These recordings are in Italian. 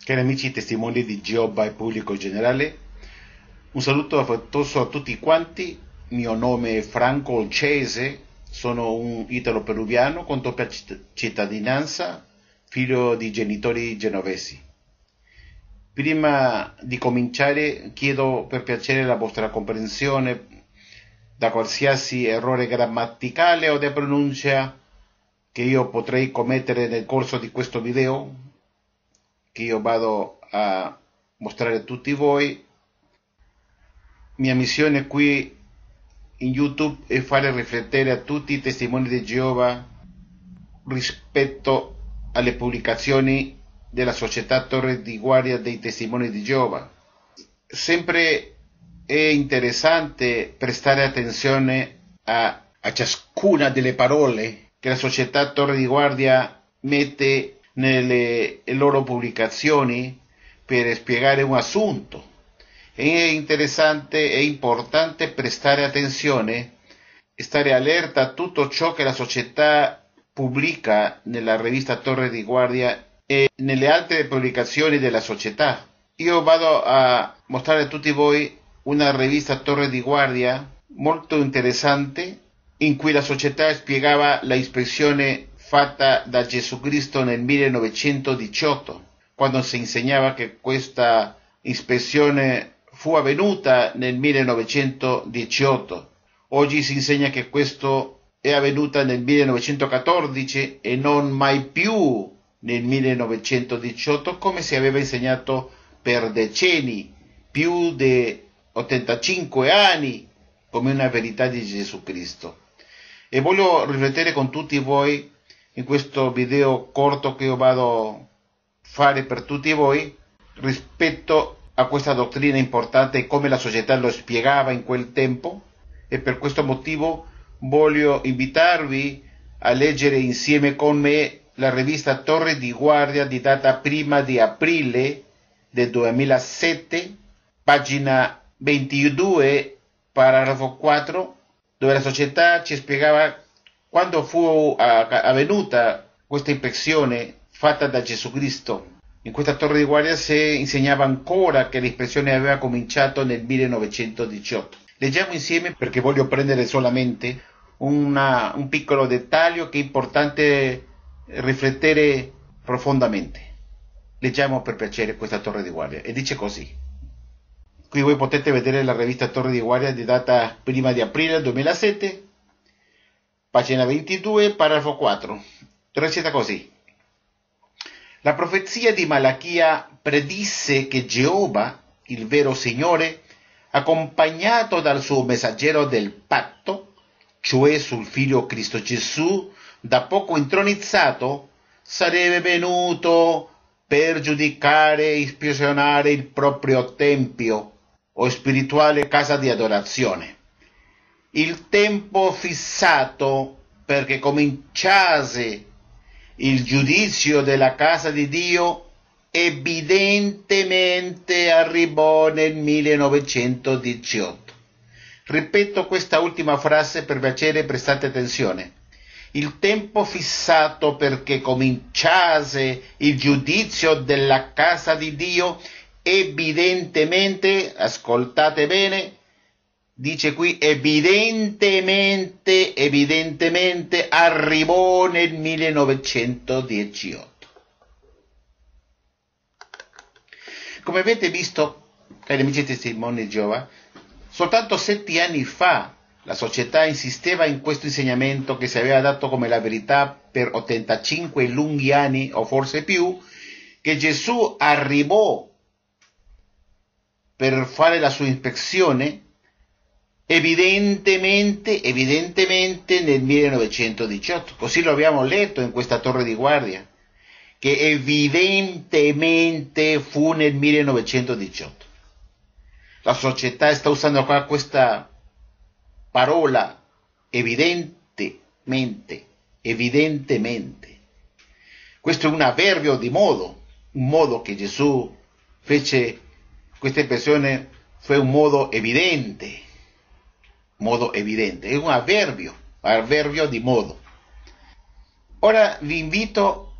Cari amici testimoni di Geova e pubblico generale, un saluto affettuoso a tutti quanti. Mio nome è Franco Olcese, sono un italo-peruviano con doppia cittadinanza, figlio di genitori genovesi. Prima di cominciare chiedo per piacere la vostra comprensione da qualsiasi errore grammaticale o di pronuncia che io potrei commettere nel corso di questo video che io vado a mostrare a tutti voi. Mia missione qui in YouTube è fare riflettere a tutti i testimoni di Geova rispetto alle pubblicazioni della società Torre di Guardia dei Testimoni di Geova. Sempre è interessante prestare attenzione a ciascuna delle parole che la società Torre di Guardia mette nelle loro pubblicazioni per spiegare un assunto. È interessante e importante prestare attenzione, stare allerta a tutto ciò che la società pubblica nella rivista Torre di Guardia e nelle altre pubblicazioni della società. Io vado a mostrare a tutti voi una rivista Torre di Guardia molto interessante in cui la società spiegava la ispezione fatta da Gesù Cristo nel 1918, quando si insegnava che questa ispezione fu avvenuta nel 1918. Oggi si insegna che questo è avvenuta nel 1914 e non mai più nel 1918, come si aveva insegnato per decenni, più di 85 anni, come una verità di Gesù Cristo. E voglio riflettere con tutti voi in questo video corto che io vado a fare per tutti voi rispetto a questa dottrina importante e come la società lo spiegava in quel tempo, e per questo motivo voglio invitarvi a leggere insieme con me la rivista Torre di Guardia di data prima di aprile del 2007, pagina 22, paragrafo 4, dove la società ci spiegava quando fu avvenuta questa ispezione fatta da Gesù Cristo. In questa Torre di Guardia si insegnava ancora che l'ispezione aveva cominciato nel 1918. Leggiamo insieme perché voglio prendere solamente un piccolo dettaglio che è importante riflettere profondamente. Leggiamo per piacere questa Torre di Guardia e dice così. Qui voi potete vedere la rivista Torre di Guardia di data prima di aprile 2007, pagina 22, paragrafo 4. Recita così. La profezia di Malachia predisse che Geova, il vero Signore, accompagnato dal suo messaggero del patto, cioè sul figlio Cristo Gesù, da poco intronizzato, sarebbe venuto per giudicare e ispezionare il proprio tempio o spirituale casa di adorazione. Il tempo fissato perché cominciasse il giudizio della casa di Dio evidentemente arrivò nel 1918. Ripeto questa ultima frase per piacere, prestate attenzione. Il tempo fissato perché cominciasse il giudizio della casa di Dio evidentemente, ascoltate bene, dice qui evidentemente arrivò nel 1918. Come avete visto, cari amici testimoni di Geova, soltanto 7 anni fa la società insisteva in questo insegnamento che si aveva dato come la verità per 85 lunghi anni o forse più, che Gesù arrivò per fare la sua ispezione evidentemente nel 1918. Così lo abbiamo letto in questa Torre di Guardia, che evidentemente fu nel 1918. La società sta usando qua questa parola evidentemente. Questo è un avverbio di modo, un modo che Gesù fece questa espressione, fu un modo evidente, è un avverbio di modo. Ora vi invito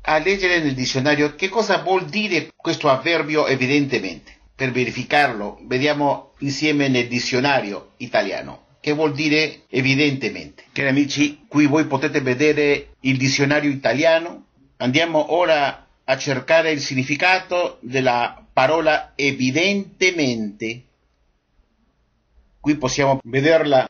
a leggere nel dizionario che cosa vuol dire questo avverbio evidentemente. Per verificarlo, vediamo insieme nel dizionario italiano. Che vuol dire evidentemente? Cari amici, qui voi potete vedere il dizionario italiano. Andiamo ora a cercare il significato della parola evidentemente. Qui possiamo vederla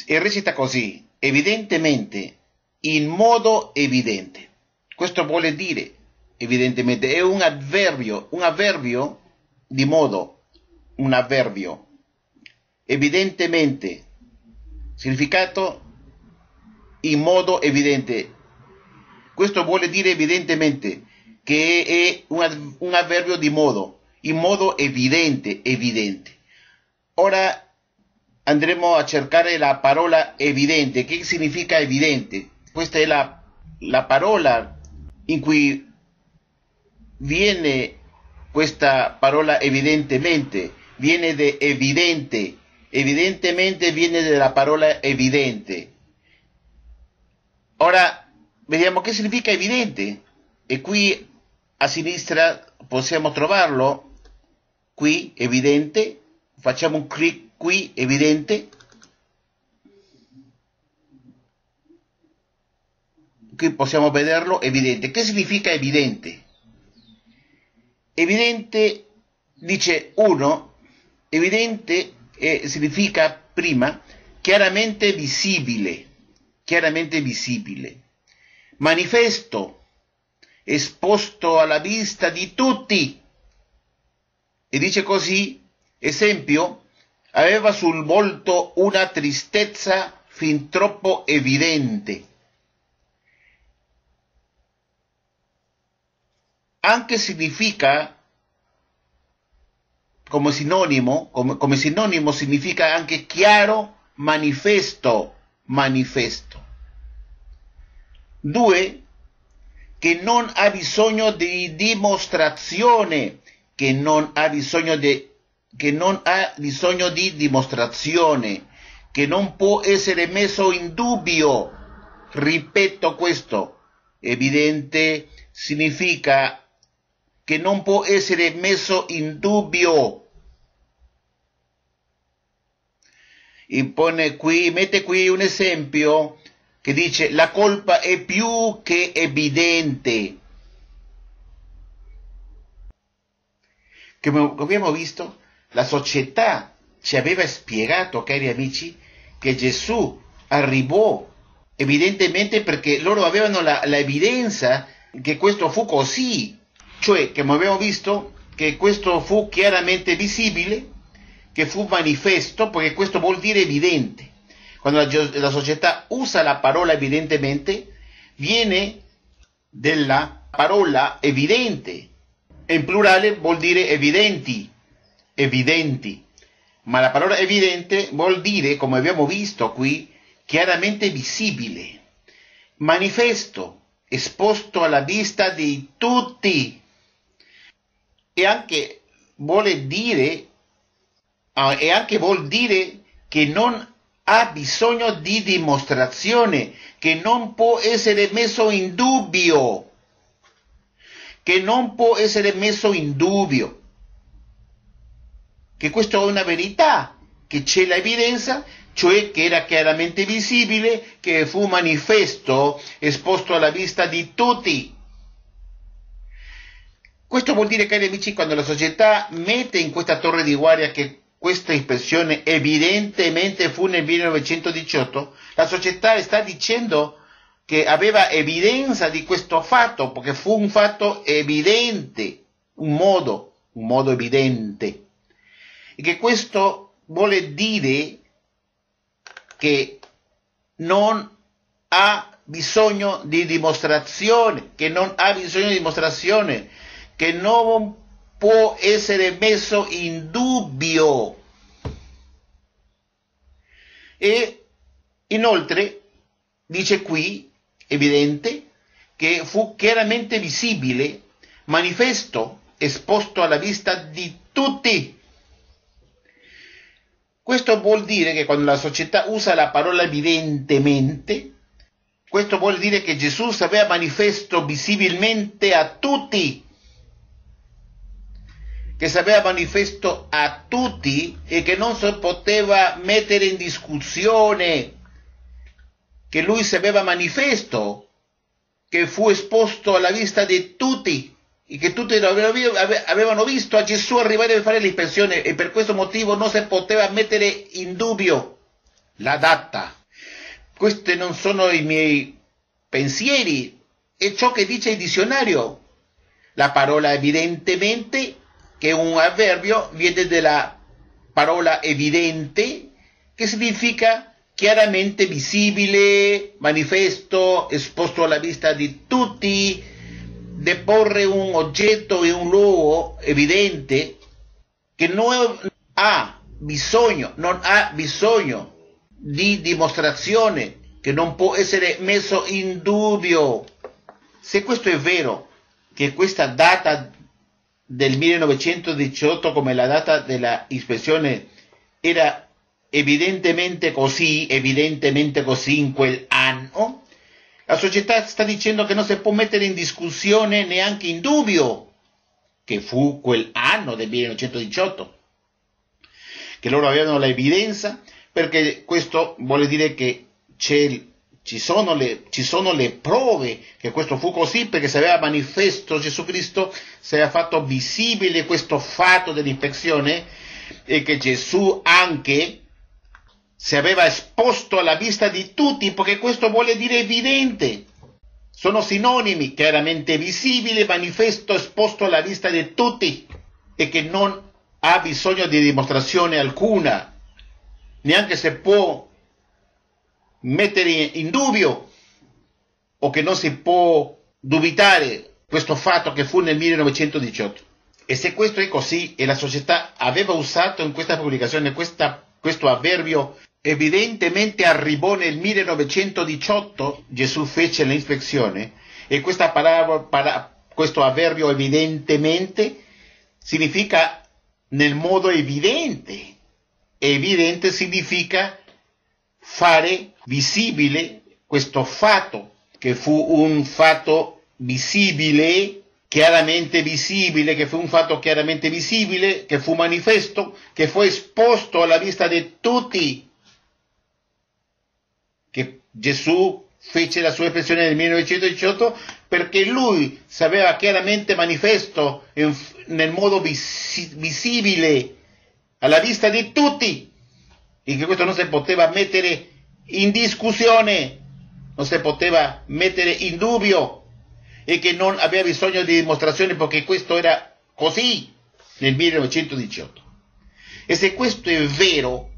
e recita così: evidentemente, in modo evidente. Questo vuole dire evidentemente, è un avverbio di modo, un avverbio. Evidentemente, significato in modo evidente. Questo vuole dire evidentemente che è un avverbio di modo, in modo evidente, evidente. Ora andremo a cercare la parola evidente. Che significa evidente? Questa è la parola in cui viene questa parola evidentemente, viene de evidente, evidentemente viene dalla parola evidente. Ora vediamo che significa evidente, e qui a sinistra possiamo trovarlo, qui evidente, facciamo un clic qui, evidente, qui possiamo vederlo, evidente. Che significa evidente? Evidente, dice uno, evidente significa prima chiaramente visibile, manifesto, esposto alla vista di tutti. E dice così, esempio, aveva sul volto una tristezza fin troppo evidente. Anche significa, come sinonimo significa anche chiaro, manifesto. Due, che non ha bisogno di dimostrazione, che non ha bisogno di dimostrazione, che non può essere messo in dubbio. Ripeto questo, evidente significa che non può essere messo in dubbio. E mette qui un esempio che dice: la colpa è più che evidente. Come abbiamo visto, la società ci aveva spiegato, cari amici, che Gesù arrivò evidentemente perché loro avevano l'evidenza che questo fu così, cioè, come abbiamo visto, che questo fu chiaramente visibile, che fu manifesto, perché questo vuol dire evidente. Quando la società usa la parola evidentemente, viene dalla parola evidente. In plurale vuol dire evidenti, ma la parola evidente vuol dire, come abbiamo visto qui, chiaramente visibile, manifesto, esposto alla vista di tutti. E anche vuol dire che non ha bisogno di dimostrazione, che non può essere messo in dubbio, che questa è una verità, che c'è l'evidenza, cioè che era chiaramente visibile, che fu manifesto, esposto alla vista di tutti. Questo vuol dire, cari amici, quando la società mette in questa torre di guardia che questa espressione evidentemente fu nel 1918, la società sta dicendo che aveva evidenza di questo fatto, perché fu un fatto evidente, un modo evidente. E che questo vuole dire che non ha bisogno di dimostrazione, che non può essere messo in dubbio. E inoltre dice qui, evidente, che fu chiaramente visibile, manifesto, esposto alla vista di tutti. Questo vuol dire che quando la società usa la parola evidentemente, Questo vuol dire che Gesù si aveva manifesto visibilmente a tutti, che si aveva manifesto a tutti e che non si poteva mettere in discussione che lui si aveva manifesto, che fu esposto alla vista di tutti e che tutti avevano visto a Gesù arrivare a fare l'ispezione, e per questo motivo non si poteva mettere in dubbio la data. Questi non sono i miei pensieri, è ciò che dice il dizionario. La parola evidentemente, che è un avverbio, viene dalla parola evidente, che significa chiaramente visibile, manifesto, esposto alla vista di tutti, deporre un oggetto in un luogo evidente che non ha bisogno di dimostrazione, che non può essere messo in dubbio. Se questo è vero, che questa data del 1918 come la data della ispezione era evidentemente così in quel anno, la società sta dicendo che non si può mettere in discussione, neanche in dubbio, che fu quel anno del 1918, che loro avevano l'evidenza, perché questo vuole dire che ci sono le prove che questo fu così, perché si aveva manifesto Gesù Cristo, si aveva fatto visibile questo fatto dell'ispezione, e che Gesù anche si aveva esposto alla vista di tutti, perché questo vuole dire evidente. Sono sinonimi, chiaramente visibile, manifesto, esposto alla vista di tutti, e che non ha bisogno di dimostrazione alcuna, neanche se può mettere in dubbio, o che non si può dubitare questo fatto che fu nel 1918. E se questo è così, e la società aveva usato in questa pubblicazione questo avverbio, evidentemente arrivò nel 1918, Gesù fece l'ispezione, e questa questo avverbio evidentemente significa nel modo evidente. Evidente significa fare visibile questo fatto, che fu un fatto visibile, chiaramente visibile, che fu un fatto chiaramente visibile, che fu manifesto, che fu esposto alla vista di tutti, che Gesù fece la sua espressione nel 1918 perché lui si aveva chiaramente manifesto nel modo visibile alla vista di tutti, e che questo non si poteva mettere in discussione, non si poteva mettere in dubbio, e che non aveva bisogno di dimostrazioni, perché questo era così nel 1918. E se questo è vero,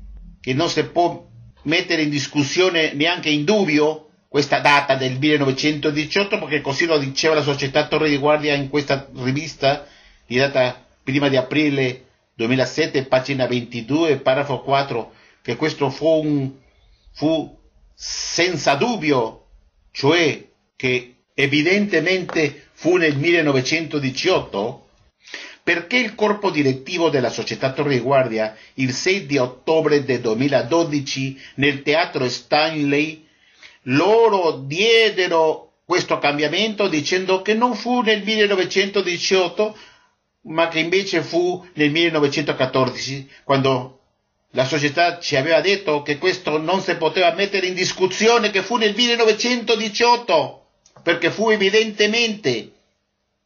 che non si può mettere in discussione, neanche in dubbio, questa data del 1918, perché così lo diceva la società Torre di Guardia in questa rivista di data prima di aprile 2007, pagina 22, paragrafo 4, che questo fu senza dubbio, cioè che evidentemente fu nel 1918, perché il corpo direttivo della società Torre di Guardia il 6 di ottobre del 2012 nel teatro Stanley loro diedero questo cambiamento, dicendo che non fu nel 1918 ma che invece fu nel 1914, quando la società ci aveva detto che questo non si poteva mettere in discussione, che fu nel 1918, perché fu evidente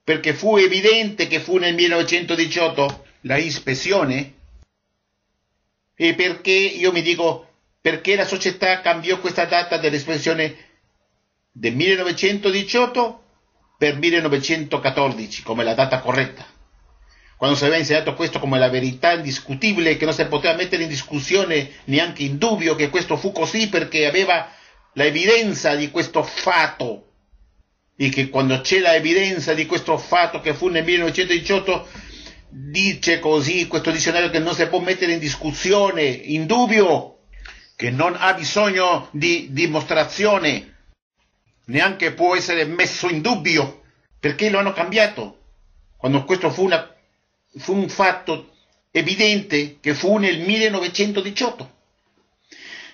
che fu nel 1918 la ispezione. E perché, io mi dico, perché la società cambiò questa data dell'ispezione del 1918 per 1914 come la data corretta, quando si aveva insegnato questo come la verità indiscutibile, che non si poteva mettere in discussione, neanche in dubbio, che questo fu così perché aveva la evidenza di questo fatto, e che quando c'è la evidenza di questo fatto che fu nel 1918, dice così questo dizionario, che non si può mettere in discussione, in dubbio, che non ha bisogno di dimostrazione, neanche può essere messo in dubbio, perché lo hanno cambiato, quando questo fu un fatto evidente che fu nel 1918.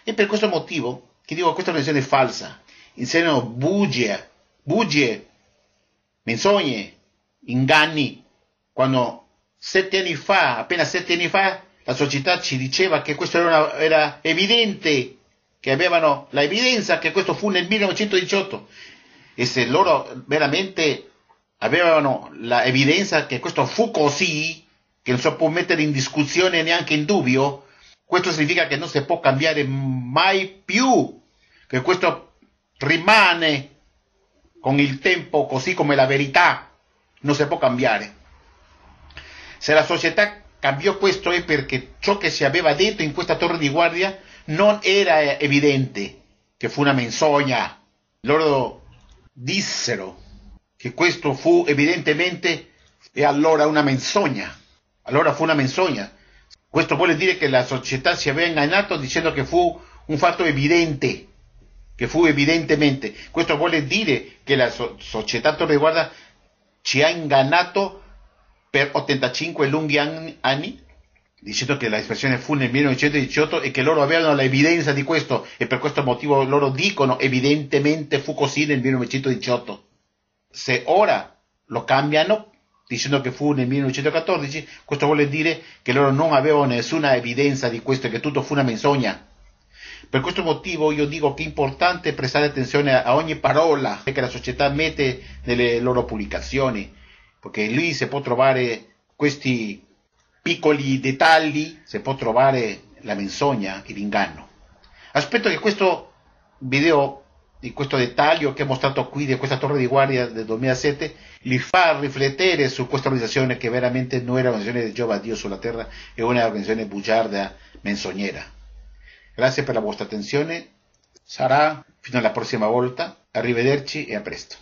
E per questo motivo che dico che questa è una visione falsa, insegnano bugie, menzogne, inganni, quando appena 7 anni fa, la società ci diceva che questo era evidente, che avevano l'evidenza che questo fu nel 1918, e se loro veramente avevano l'evidenza che questo fu così, che non si può mettere in discussione neanche in dubbio, questo significa che non si può cambiare mai più, che questo rimane con il tempo così come la verità, non si può cambiare. Se la società cambiò questo è perché ciò che si aveva detto in questa torre di guardia non era evidente, che fu una menzogna. Loro dissero che questo fu evidentemente e allora una menzogna. Allora fu una menzogna. Questo vuole dire che la società si aveva ingannato dicendo che fu un fatto evidente, che fu evidentemente. Questo vuole dire che la società Torre di Guardia ci ha ingannato per 85 lunghi anni, dicendo che l'espressione fu nel 1918 e che loro avevano l'evidenza di questo, e per questo motivo loro dicono evidentemente fu così nel 1918. Se ora lo cambiano dicendo che fu nel 1914, questo vuole dire che loro non avevano nessuna evidenza di questo e che tutto fu una menzogna. Per questo motivo io dico che è importante prestare attenzione a ogni parola che la società mette nelle loro pubblicazioni, perché lì si può trovare questi piccoli dettagli, si può trovare la menzogna e l'inganno. Aspetto che questo video, di questo dettaglio che ho mostrato qui di questa torre di guardia del 2007, li fa riflettere su questa organizzazione che veramente non era un'organizzazione di Geova Dio sulla terra, è una organizzazione bugiarda, menzognera. Grazie per la vostra attenzione, sarà fino alla prossima volta, arrivederci e a presto.